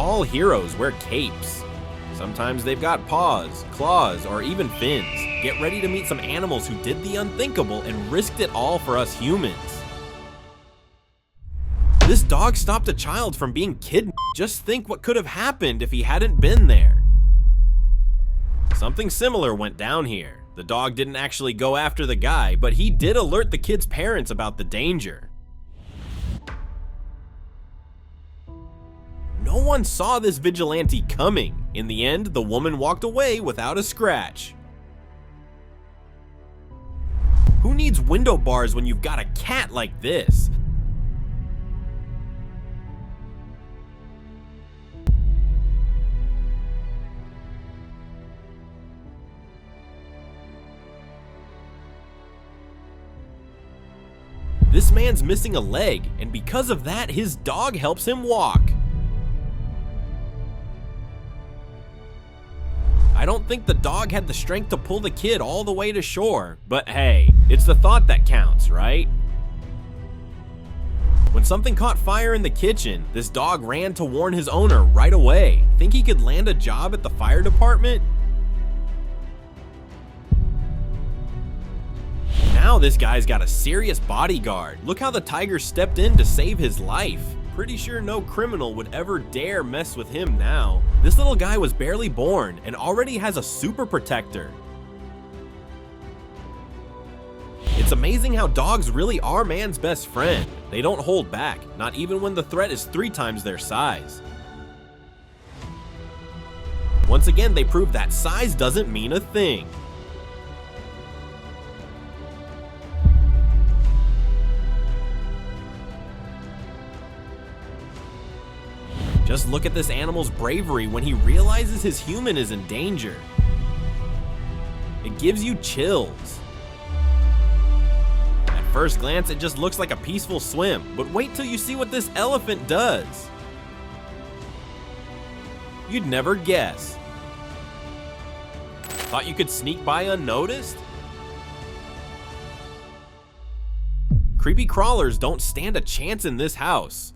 all heroes wear capes. Sometimes they've got paws, claws, or even fins. Get ready to meet some animals who did the unthinkable and risked it all for us humans. This dog stopped a child from being kidnapped. Just think what could have happened if he hadn't been there. Something similar went down here. The dog didn't actually go after the guy, but he did alert the kid's parents about the danger. No one saw this vigilante coming. In the end, the woman walked away without a scratch. Who needs window bars when you've got a cat like this? This man's missing a leg, and because of that, his dog helps him walk. I don't think the dog had the strength to pull the kid all the way to shore, but hey, it's the thought that counts, right? When something caught fire in the kitchen, this dog ran to warn his owner right away. Think he could land a job at the fire department? Now this guy's got a serious bodyguard. Look how the tiger stepped in to save his life. Pretty sure no criminal would ever dare mess with him now. This little guy was barely born and already has a super protector. It's amazing how dogs really are man's best friend. They don't hold back, not even when the threat is 3 times their size. Once again, they prove that size doesn't mean a thing. Just look at this animal's bravery when he realizes his human is in danger. It gives you chills. At first glance, it just looks like a peaceful swim, but wait till you see what this elephant does. You'd never guess. Thought you could sneak by unnoticed? Creepy crawlers don't stand a chance in this house.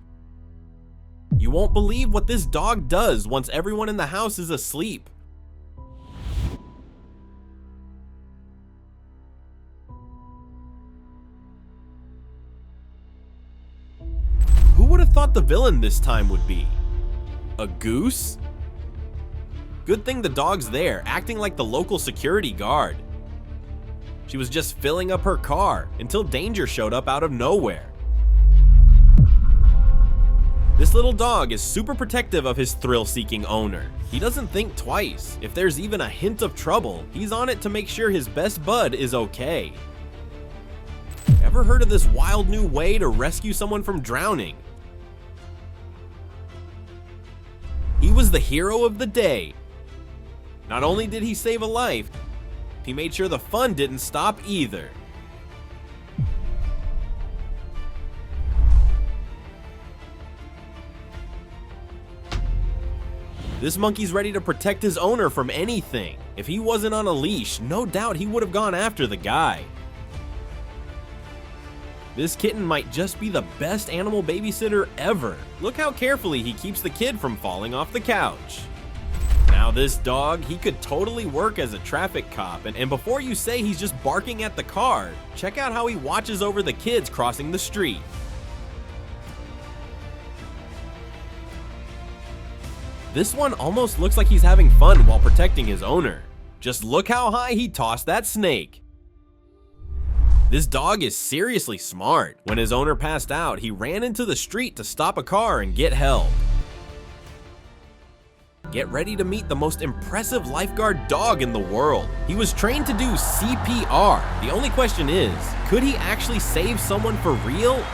You won't believe what this dog does once everyone in the house is asleep. Who would have thought the villain this time would be? A goose? Good thing the dog's there, acting like the local security guard. She was just filling up her car until danger showed up out of nowhere. This little dog is super protective of his thrill-seeking owner. He doesn't think twice. If there's even a hint of trouble, he's on it to make sure his best bud is okay. Ever heard of this wild new way to rescue someone from drowning? He was the hero of the day. Not only did he save a life, he made sure the fun didn't stop either. This monkey's ready to protect his owner from anything. If he wasn't on a leash, no doubt he would have gone after the guy. This kitten might just be the best animal babysitter ever. Look how carefully he keeps the kid from falling off the couch. Now this dog, he could totally work as a traffic cop, and before you say he's just barking at the car, check out how he watches over the kids crossing the street. This one almost looks like he's having fun while protecting his owner. Just look how high he tossed that snake. This dog is seriously smart. When his owner passed out, he ran into the street to stop a car and get help. Get ready to meet the most impressive lifeguard dog in the world. He was trained to do CPR. The only question is, could he actually save someone for real?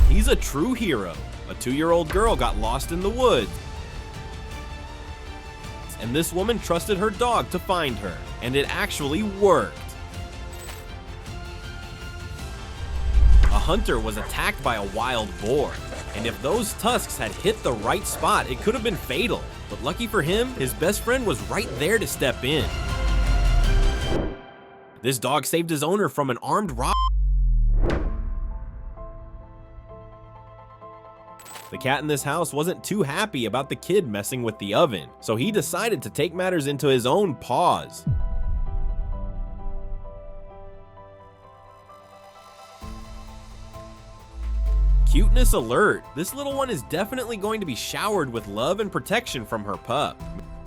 He's a true hero. A 2-year-old girl got lost in the woods, and this woman trusted her dog to find her, and it actually worked. A hunter was attacked by a wild boar, and if those tusks had hit the right spot, it could have been fatal. But lucky for him, his best friend was right there to step in. This dog saved his owner from an armed robber. The cat in this house wasn't too happy about the kid messing with the oven, so he decided to take matters into his own paws. Cuteness alert! This little one is definitely going to be showered with love and protection from her pup.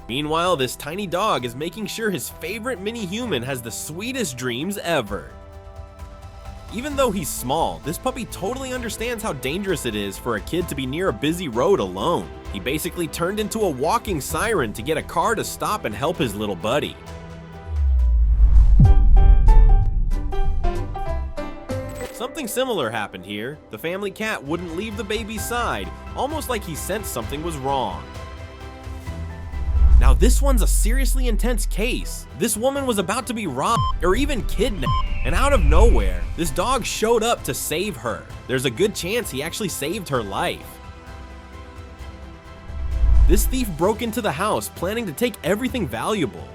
Meanwhile, this tiny dog is making sure his favorite mini-human has the sweetest dreams ever. Even though he's small, this puppy totally understands how dangerous it is for a kid to be near a busy road alone. He basically turned into a walking siren to get a car to stop and help his little buddy. Something similar happened here. The family cat wouldn't leave the baby's side, almost like he sensed something was wrong. Now this one's a seriously intense case. This woman was about to be robbed or even kidnapped, and out of nowhere, this dog showed up to save her. There's a good chance he actually saved her life. This thief broke into the house planning to take everything valuable.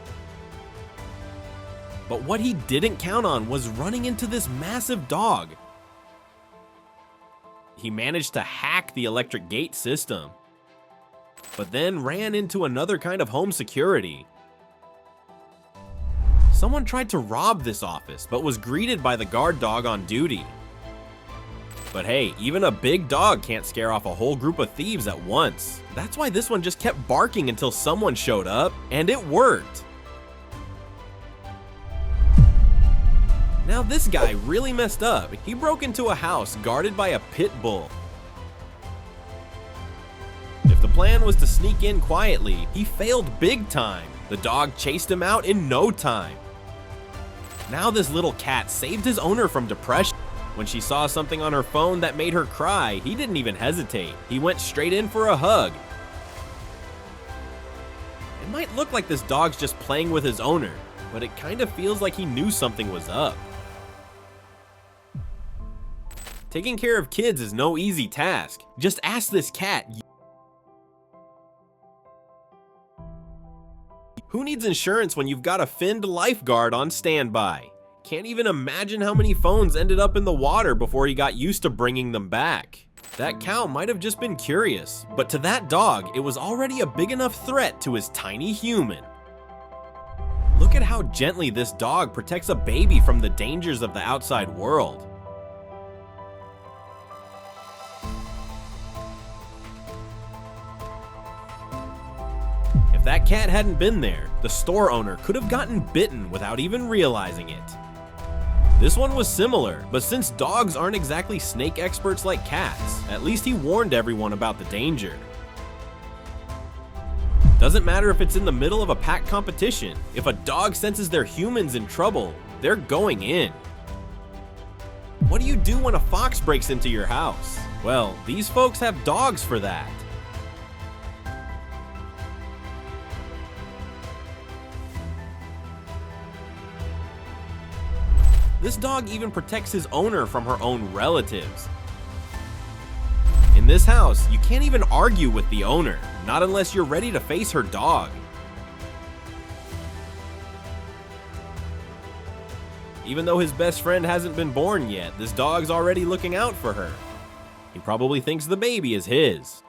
But what he didn't count on was running into this massive dog. He managed to hack the electric gate system, but then ran into another kind of home security. Someone tried to rob this office, but was greeted by the guard dog on duty. But hey, even a big dog can't scare off a whole group of thieves at once. That's why this one just kept barking until someone showed up, and it worked. Now this guy really messed up. He broke into a house guarded by a pit bull. If the plan was to sneak in quietly, he failed big time. The dog chased him out in no time. Now this little cat saved his owner from depression. When she saw something on her phone that made her cry, he didn't even hesitate. He went straight in for a hug. It might look like this dog's just playing with his owner, but it kind of feels like he knew something was up. Taking care of kids is no easy task. Just ask this cat. Who needs insurance when you've got a finned lifeguard on standby? Can't even imagine how many phones ended up in the water before he got used to bringing them back. That cow might have just been curious, but to that dog, it was already a big enough threat to his tiny human. Look at how gently this dog protects a baby from the dangers of the outside world. If that cat hadn't been there, the store owner could have gotten bitten without even realizing it. This one was similar, but since dogs aren't exactly snake experts like cats, at least he warned everyone about the danger. Doesn't matter if it's in the middle of a pack competition, if a dog senses their humans in trouble, they're going in. What do you do when a fox breaks into your house? Well, these folks have dogs for that. This dog even protects his owner from her own relatives. In this house, you can't even argue with the owner, not unless you're ready to face her dog. Even though his best friend hasn't been born yet, this dog's already looking out for her. He probably thinks the baby is his.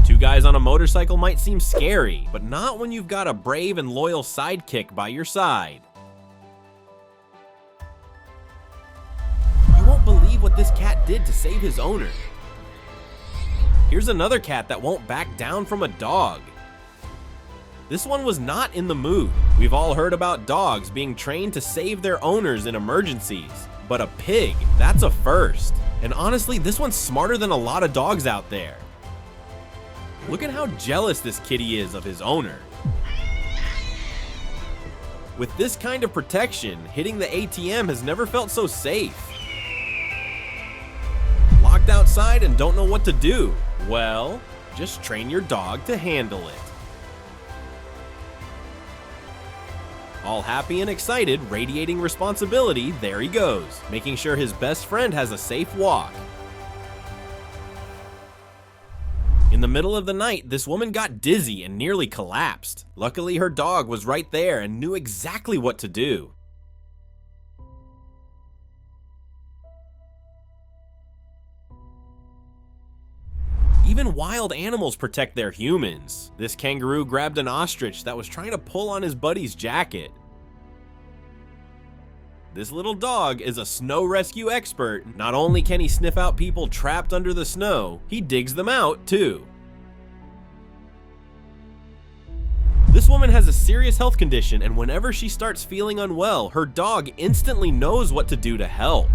Two guys on a motorcycle might seem scary, but not when you've got a brave and loyal sidekick by your side. You won't believe what this cat did to save his owner. Here's another cat that won't back down from a dog. This one was not in the mood. We've all heard about dogs being trained to save their owners in emergencies, but a pig, that's a first. And honestly, this one's smarter than a lot of dogs out there. Look at how jealous this kitty is of his owner. With this kind of protection, hitting the ATM has never felt so safe. Locked outside and don't know what to do? Well, just train your dog to handle it. All happy and excited, radiating responsibility, there he goes, making sure his best friend has a safe walk. In the middle of the night, this woman got dizzy and nearly collapsed. Luckily, her dog was right there and knew exactly what to do. Even wild animals protect their humans. This kangaroo grabbed an ostrich that was trying to pull on his buddy's jacket. This little dog is a snow rescue expert. Not only can he sniff out people trapped under the snow, he digs them out too. This woman has a serious health condition, and whenever she starts feeling unwell, her dog instantly knows what to do to help.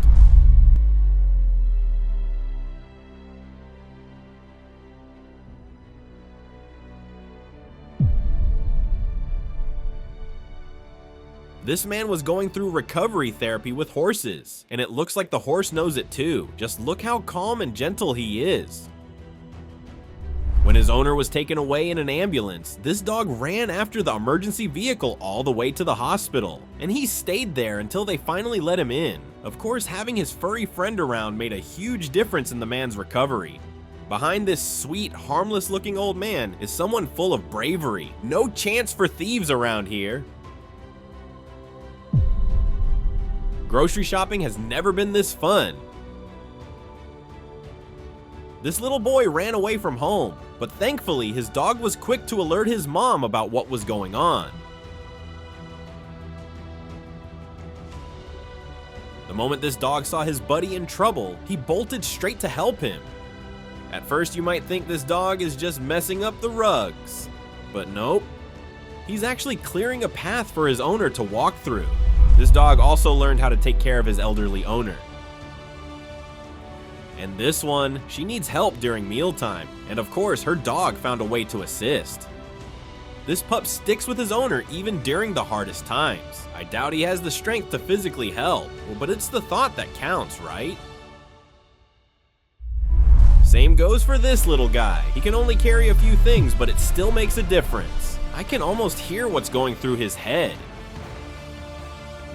This man was going through recovery therapy with horses, and it looks like the horse knows it too. Just look how calm and gentle he is. When his owner was taken away in an ambulance, this dog ran after the emergency vehicle all the way to the hospital, and he stayed there until they finally let him in. Of course, having his furry friend around made a huge difference in the man's recovery. Behind this sweet, harmless looking old man is someone full of bravery. No chance for thieves around here. Grocery shopping has never been this fun. This little boy ran away from home, but thankfully his dog was quick to alert his mom about what was going on. The moment this dog saw his buddy in trouble, he bolted straight to help him. At first you might think this dog is just messing up the rugs, but nope. He's actually clearing a path for his owner to walk through. This dog also learned how to take care of his elderly owner. And this one, she needs help during mealtime, and of course her dog found a way to assist. This pup sticks with his owner even during the hardest times. I doubt he has the strength to physically help, but it's the thought that counts, right? Same goes for this little guy. He can only carry a few things, but it still makes a difference. I can almost hear what's going through his head.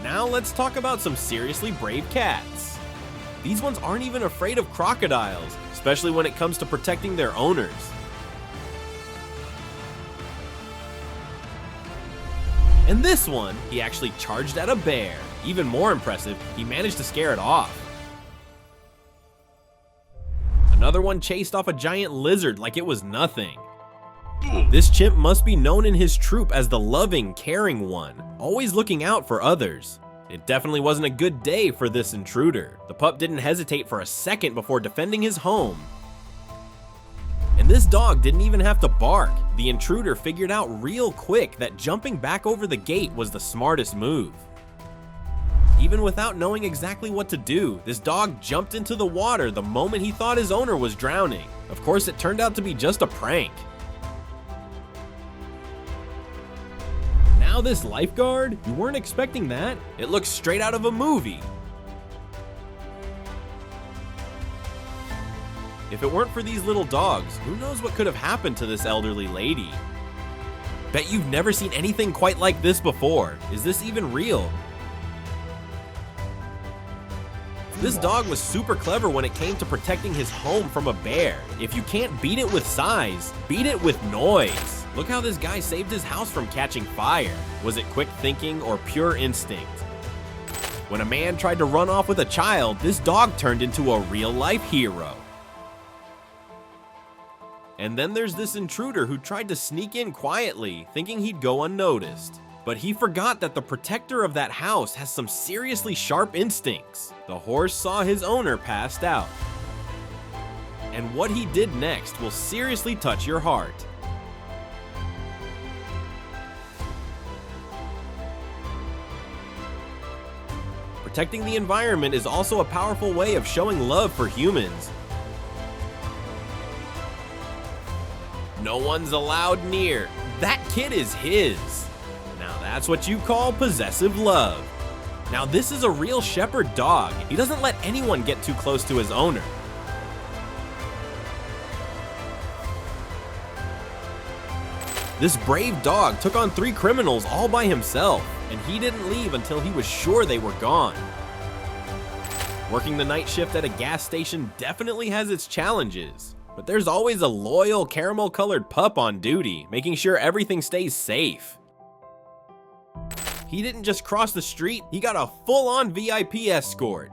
Now let's talk about some seriously brave cats. These ones aren't even afraid of crocodiles, especially when it comes to protecting their owners. And this one, he actually charged at a bear. Even more impressive, he managed to scare it off. Another one chased off a giant lizard like it was nothing. This chimp must be known in his troop as the loving, caring one, always looking out for others. It definitely wasn't a good day for this intruder. The pup didn't hesitate for a second before defending his home. And this dog didn't even have to bark. The intruder figured out real quick that jumping back over the gate was the smartest move. Even without knowing exactly what to do, this dog jumped into the water the moment he thought his owner was drowning. Of course, it turned out to be just a prank. Now this lifeguard? You weren't expecting that? It looks straight out of a movie. If it weren't for these little dogs, who knows what could have happened to this elderly lady? Bet you've never seen anything quite like this before. Is this even real? This dog was super clever when it came to protecting his home from a bear. If you can't beat it with size, beat it with noise. Look how this guy saved his house from catching fire. Was it quick thinking or pure instinct? When a man tried to run off with a child, this dog turned into a real-life hero. And then there's this intruder who tried to sneak in quietly, thinking he'd go unnoticed. But he forgot that the protector of that house has some seriously sharp instincts. The horse saw his owner passed out. And what he did next will seriously touch your heart. Protecting the environment is also a powerful way of showing love for humans. No one's allowed near. That kid is his. Now that's what you call possessive love. Now this is a real shepherd dog. He doesn't let anyone get too close to his owner. This brave dog took on 3 criminals all by himself, and he didn't leave until he was sure they were gone. Working the night shift at a gas station definitely has its challenges, but there's always a loyal caramel-colored pup on duty, making sure everything stays safe. He didn't just cross the street, he got a full-on VIP escort.